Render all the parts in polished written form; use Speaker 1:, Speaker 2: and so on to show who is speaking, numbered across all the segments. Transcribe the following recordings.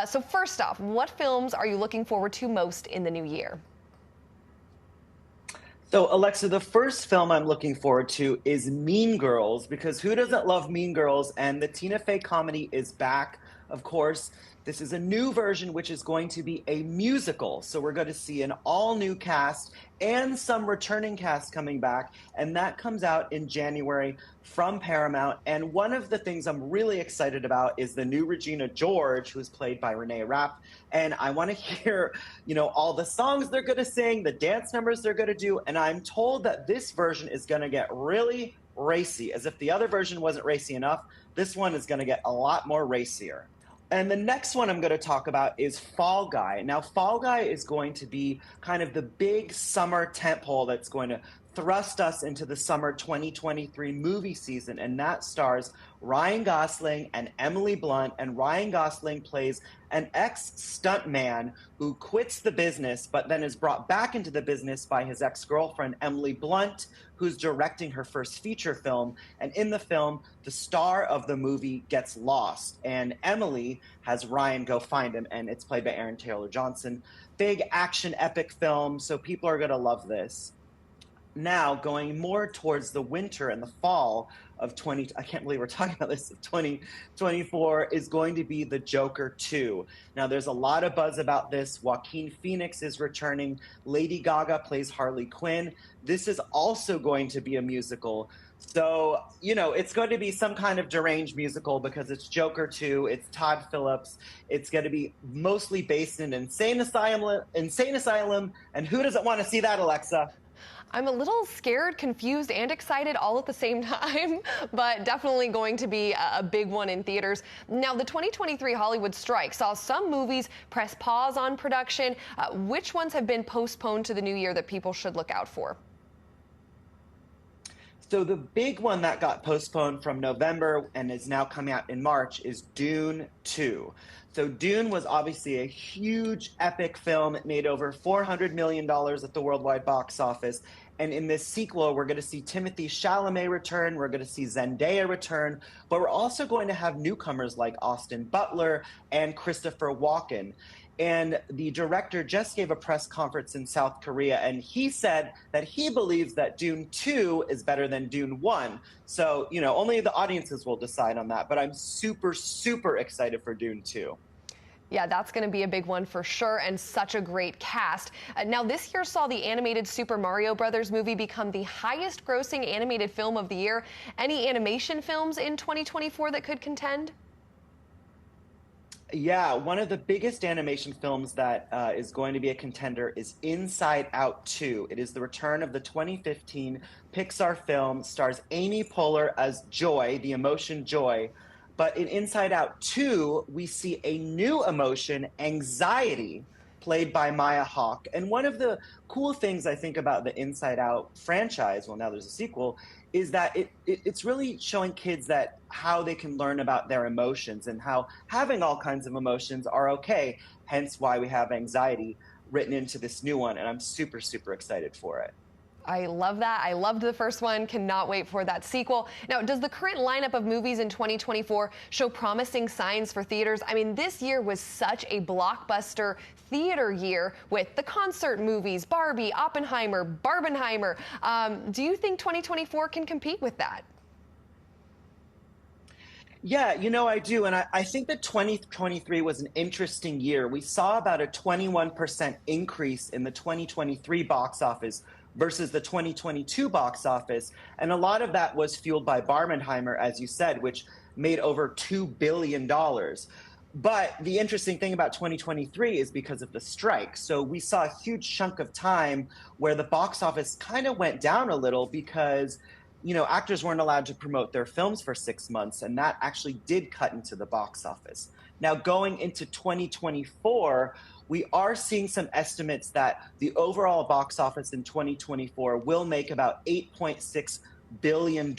Speaker 1: So first off, what films are you looking forward to most in the new year?
Speaker 2: So, Alexa, the first film I'm looking forward to is Mean Girls, because who doesn't love Mean Girls? And the Tina Fey comedy is back, of course. This is a new version, which is going to be a musical. So, we're going to see an all new cast and some returning cast coming back. And that comes out in January from Paramount. And one of the things I'm really excited about is the new Regina George, who is played by Renee Rapp. And I want to hear all the songs they're going to sing, the dance numbers they're going to do. And I'm told that this version is going to get really racy. As if the other version wasn't racy enough, this one is going to get a lot more racier. And the next one I'm going to talk about is Fall Guy. Now, Fall Guy is going to be kind of the big summer tentpole that's going to thrust us into the summer 2023 movie season, and that stars Ryan Gosling and Emily Blunt. And Ryan Gosling plays an ex-stuntman who quits the business but then is brought back into the business by his ex-girlfriend Emily Blunt, who's directing her first feature film. And in the film, the star of the movie gets lost, and Emily has Ryan go find him, and it's played by Aaron Taylor Johnson. Big action epic film, so people are going to love this. Now, going more towards the winter and the fall of I can't believe we're talking about this, of 2024, is going to be The Joker 2. Now, there's a lot of buzz about this. Joaquin Phoenix is returning. Lady Gaga plays Harley Quinn. This is also going to be a musical. So, it's going to be some kind of deranged musical because it's Joker 2, it's Todd Phillips. It's going to be mostly based in insane asylum, and who doesn't want to see that, Alexa?
Speaker 1: I'm a little scared, confused, and excited all at the same time, but definitely going to be a big one in theaters. Now, the 2023 Hollywood strike saw some movies press pause on production. Which ones have been postponed to the new year that people should look out for?
Speaker 2: So the big one that got postponed from November and is now coming out in March is Dune 2. So Dune was obviously a huge epic film. It made over $400 million at the worldwide box office. And in this sequel, we're going to see Timothée Chalamet return. We're going to see Zendaya return. But we're also going to have newcomers like Austin Butler and Christopher Walken. And the director just gave a press conference in South Korea, and he said that he believes that Dune 2 is better than Dune 1. So, only the audiences will decide on that. But I'm super, super excited for Dune 2.
Speaker 1: Yeah, that's going to be a big one for sure, and such a great cast. Now, this year saw the animated Super Mario Brothers movie become the highest grossing animated film of the year. Any animation films in 2024 that could contend?
Speaker 2: Yeah, one of the biggest animation films that is going to be a contender is Inside Out 2. It is the return of the 2015 Pixar film, stars Amy Poehler as Joy, the emotion Joy. But in Inside Out 2, we see a new emotion, anxiety, played by Maya Hawke. And one of the cool things I think about the Inside Out franchise, well, now there's a sequel, is that it's really showing kids that how they can learn about their emotions and how having all kinds of emotions are okay, hence why we have anxiety written into this new one. And I'm super, super excited for it.
Speaker 1: I love that. I loved the first one. Cannot wait for that sequel. Now, does the current lineup of movies in 2024 show promising signs for theaters? I mean, this year was such a blockbuster theater year with the concert movies, Barbie, Oppenheimer, Barbenheimer. Do you think 2024 can compete with that?
Speaker 2: Yeah, I do. And I think that 2023 was an interesting year. We saw about a 21% increase in the 2023 box office versus the 2022 box office. And a lot of that was fueled by Barbenheimer, as you said, which made over $2 billion. But the interesting thing about 2023 is because of the strike. So we saw a huge chunk of time where the box office kind of went down a little because actors weren't allowed to promote their films for 6 months, and that actually did cut into the box office. Now, going into 2024, we are seeing some estimates that the overall box office in 2024 will make about $8.6 billion.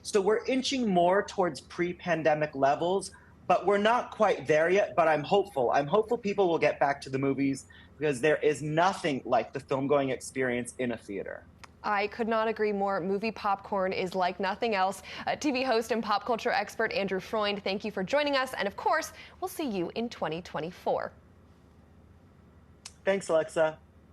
Speaker 2: So we're inching more towards pre-pandemic levels, but we're not quite there yet, but I'm hopeful. I'm hopeful people will get back to the movies because there is nothing like the film-going experience in a theater.
Speaker 1: I could not agree more. Movie popcorn is like nothing else. TV host and pop culture expert Andrew Freund, thank you for joining us. And of course, we'll see you in 2024.
Speaker 2: Thanks, Alexa.